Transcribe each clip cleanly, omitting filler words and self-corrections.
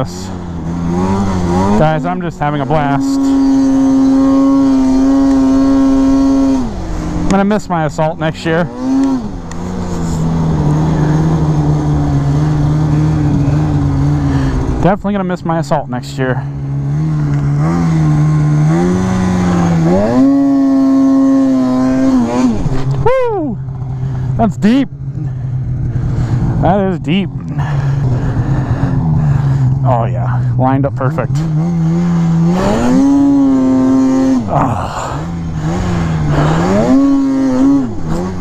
this. Guys, I'm just having a blast. I'm gonna miss my assault next year. Definitely gonna miss my assault next year. Woo! That's deep. That is deep. Oh yeah, lined up perfect.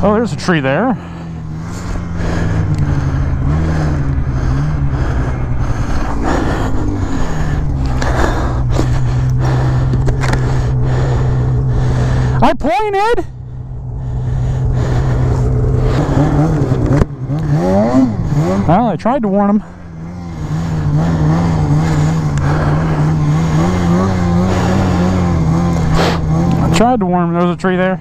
Oh, there's a tree there. I pointed. Well, I tried to warn him. I tried to warn him. There was a tree there.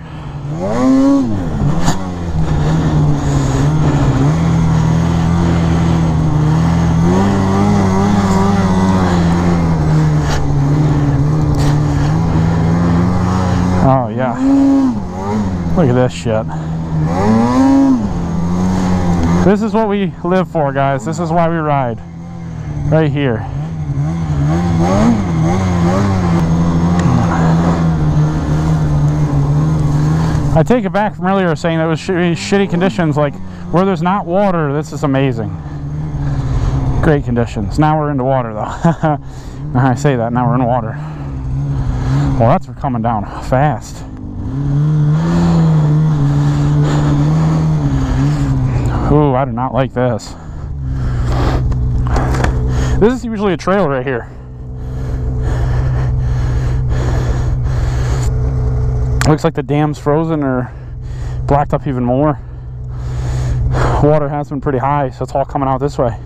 Oh yeah. Look at this shit. This is what we live for, guys. This is why we ride. Right here. I take it back from earlier saying that it was shitty conditions, like where there's not water. This is amazing. Great conditions. Now we're into water though. I say that, now we're in water. Well, that's coming down fast. Ooh, I do not like this. This is usually a trail right here. Looks like the dam's frozen or blacked up even more. Water has been pretty high, so it's all coming out this way.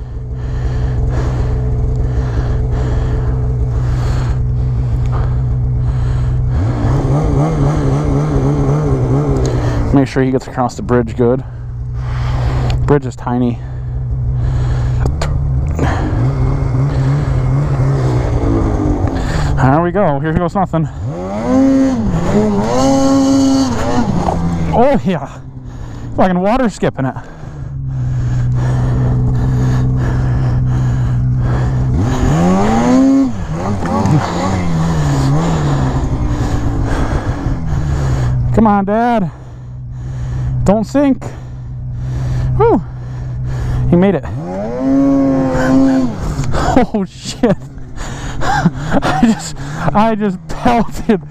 Make sure he gets across the bridge good. Bridge is tiny. There we go. Here goes nothing. Oh yeah. Fucking water skipping it. Come on, Dad. Don't sink. Whew. He made it. Oh shit. I just pelted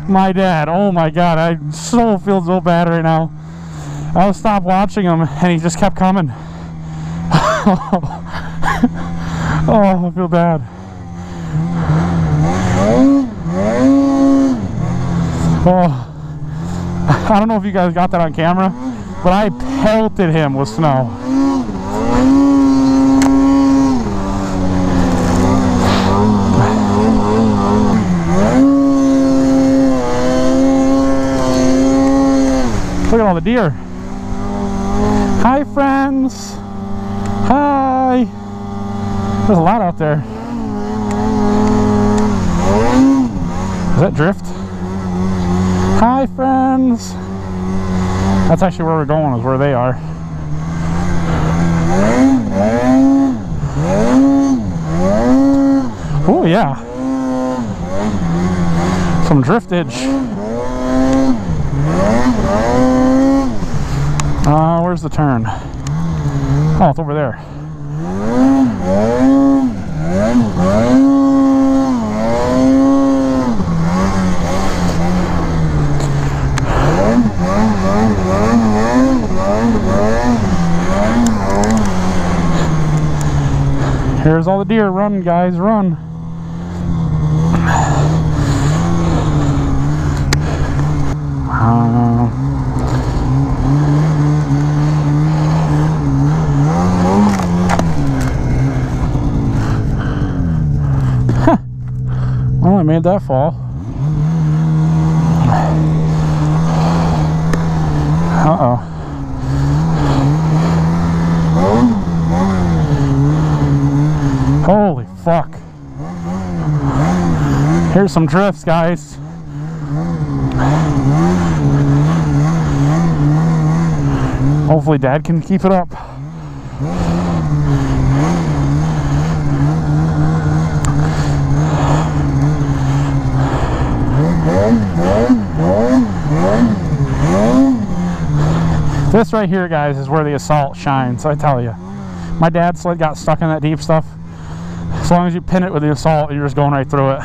my dad. Oh my god, I feel so bad right now. I'll stop watching him and he just kept coming. Oh, I feel bad. Oh, I don't know if you guys got that on camera, but I pelted him with snow. Look at all the deer. Hi, friends. Hi. There's a lot out there. Is that drift? Hi, friends. That's actually where we're going, is where they are. Oh, yeah. Some driftage. Where's the turn? Oh, it's over there. Here's all the deer. Run, guys, run. Well, I made that fall. Uh-oh. Holy fuck. Here's some drifts, guys. Hopefully Dad can keep it up. This right here, guys, is where the Assault shines, I tell you. My dad's sled got stuck in that deep stuff. As long as you pin it with the Assault, you're just going right through it.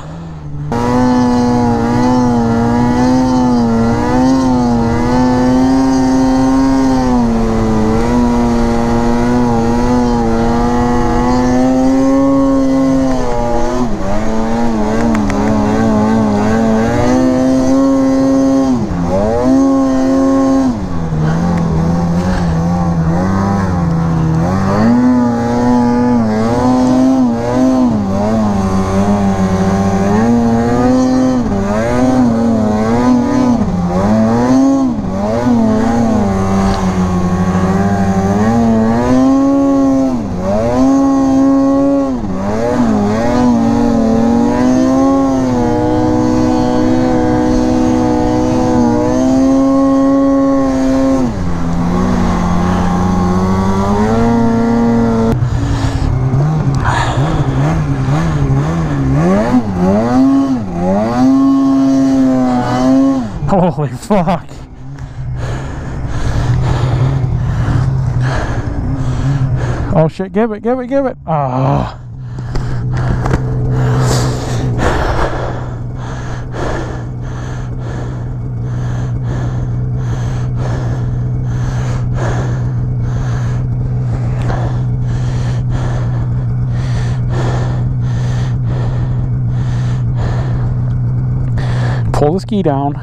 Holy fuck. Oh shit, give it. Oh. Pull the ski down.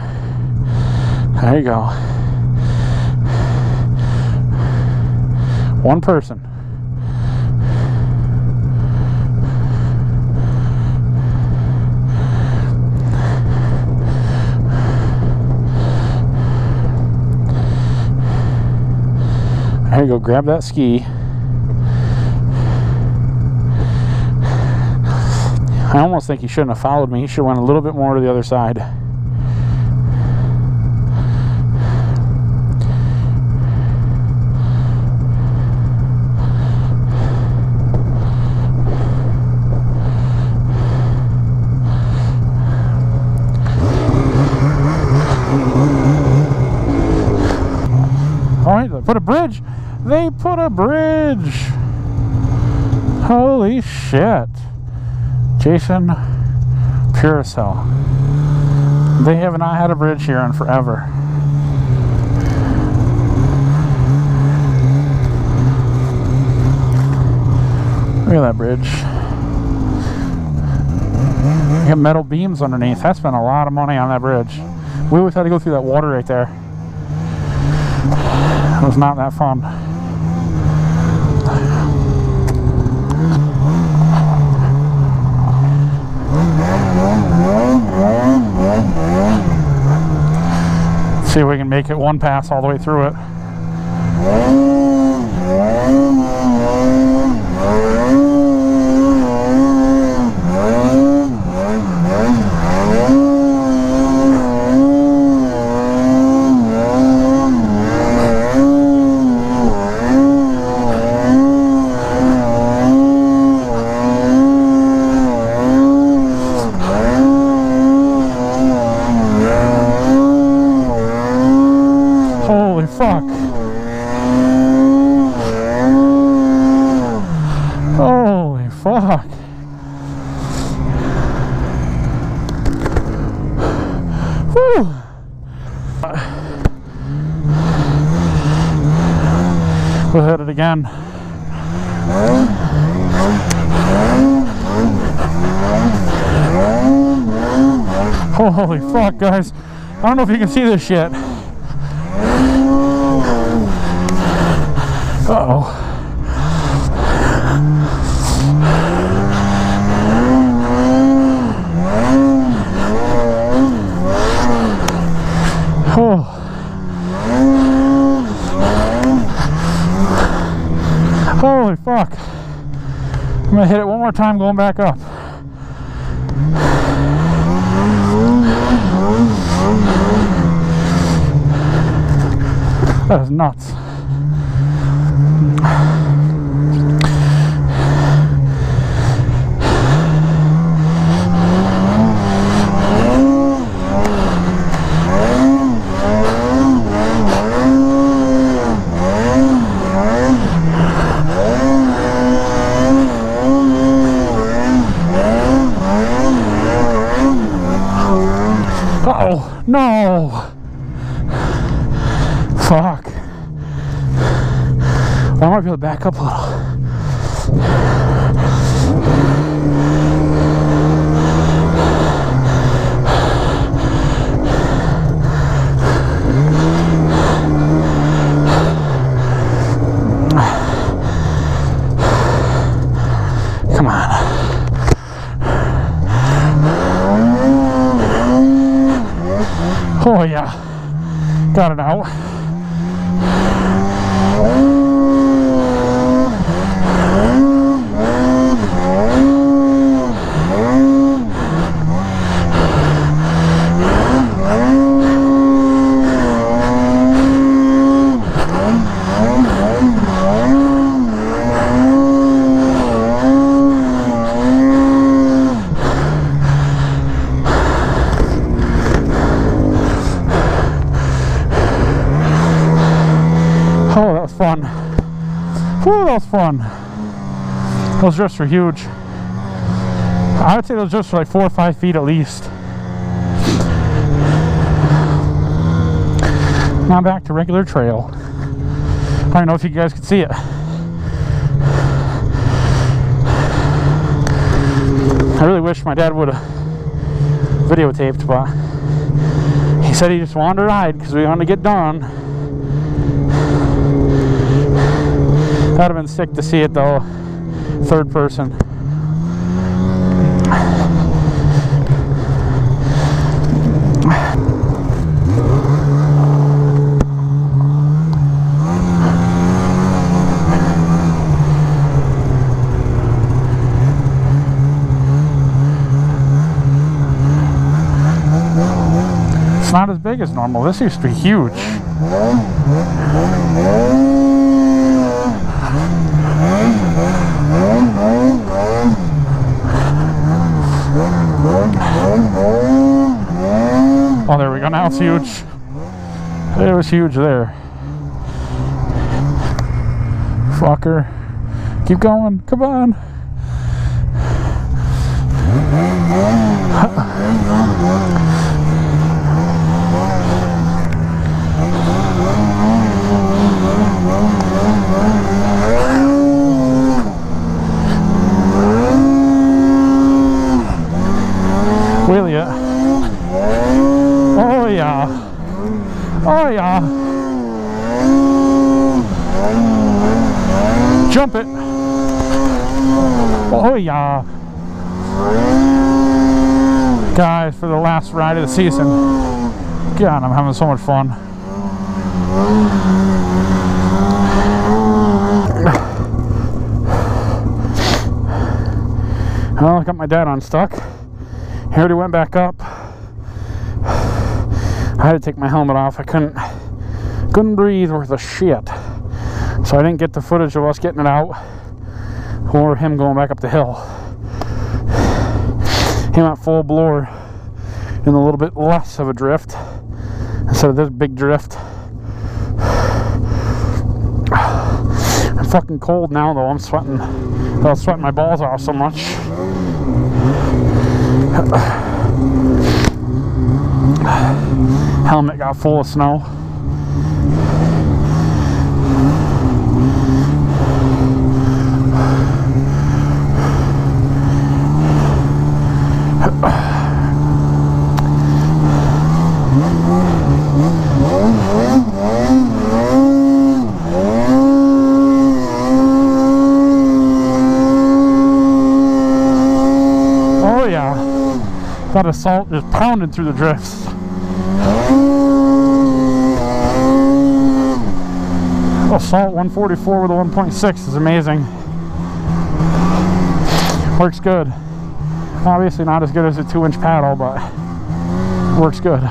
There you go. One person. There you go, grab that ski. I almost think he shouldn't have followed me. He should have went a little bit more to the other side. Alright, they put a bridge. They put a bridge. Holy shit. Jason Purcell. They have not had a bridge here in forever. Look at that bridge. You got metal beams underneath. I spent a lot of money on that bridge. We always had to go through that water right there. It was not that fun. Let's see if we can make it one pass all the way through it. Holy fuck. Holy fuck. Whew. We'll hit it again. Holy fuck, guys. I don't know if you can see this shit. Uh-oh. Oh. Holy fuck. I'm gonna hit it one more time going back up. That is nuts. Uh-oh, no! Fuck. I might be able to back up a little. Come on. Oh yeah, got it out. Oh, that was fun. Whew, that was fun. Those drifts were huge. I would say those drifts were like 4 or 5 feet at least. Now back to regular trail. I don't know if you guys could see it. I really wish my dad would have videotaped, but he said he just wanted to ride because we wanted to get done. That'd have been sick to see it though, third person. It's not as big as normal. This used to be huge. Oh, there we go. Now it's huge. It was huge there. Fucker. Keep going. Come on. Wheelie it. Oh yeah. Oh yeah. Jump it. Oh yeah. Guys, for the last ride of the season. God, I'm having so much fun. Well, I got my dad unstuck. He already went back up. I had to take my helmet off. I couldn't breathe worth a shit. So I didn't get the footage of us getting it out or him going back up the hill. He went full blower in a little bit less of a drift instead of this big drift. I'm fucking cold now though. I'm sweating. I was sweating my balls off so much. Helmet got full of snow. Oh yeah, that assault just pounded through the drifts. Assault 144 with a 1.6 is amazing. Works good. Obviously not as good as a 2-inch paddle, but works good.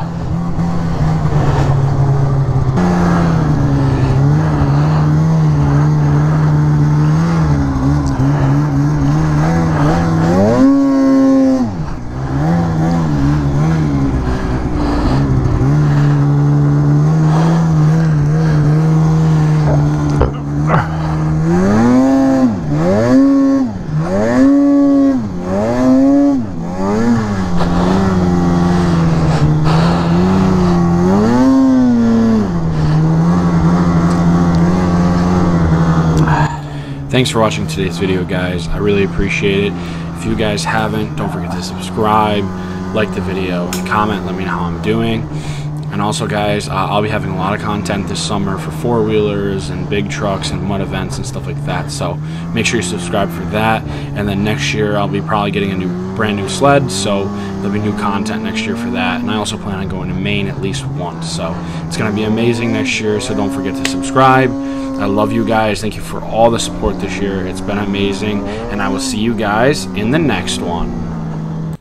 thanks for watching today's video, guys. I really appreciate it. If you guys haven't, don't forget to subscribe, like the video, and comment. Let me know how I'm doing. And also, guys, I'll be having a lot of content this summer for four-wheelers and big trucks and mud events and stuff like that. So make sure you subscribe for that. And then next year, I'll be probably getting a brand new sled. So there'll be new content next year for that. And I also plan on going to Maine at least once. So it's going to be amazing next year. So don't forget to subscribe. I love you guys. Thank you for all the support this year. It's been amazing. And I will see you guys in the next one.